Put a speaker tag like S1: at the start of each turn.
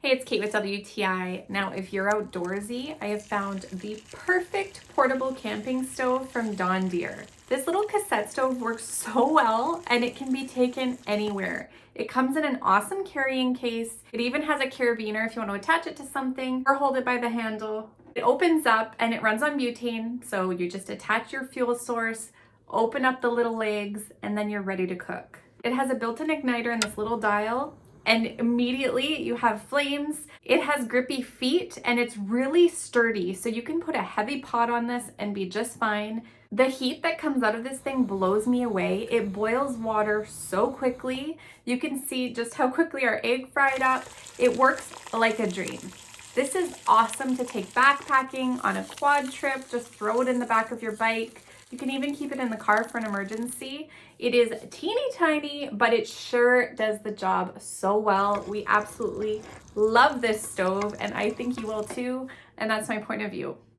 S1: Hey, it's Kate with WTI. Now, if you're outdoorsy, I have found the perfect portable camping stove from John Deere. This little cassette stove works so well and it can be taken anywhere. It comes in an awesome carrying case. It even has a carabiner if you want to attach it to something or hold it by the handle. It opens up and it runs on butane, so you just attach your fuel source, open up the little legs, and then you're ready to cook. It has a built-in igniter in this little dial, and immediately you have flames. It has grippy feet and it's really sturdy, so you can put a heavy pot on this and be just fine. The heat that comes out of this thing blows me away. It boils water so quickly. You can see just how quickly our egg fried up. It works like a dream. This is awesome to take backpacking on a quad trip. Just throw it in the back of your bike. You can even keep it in the car for an emergency. It is teeny tiny, but it sure does the job so well. We absolutely love this stove, and I think you will too. And that's my point of view.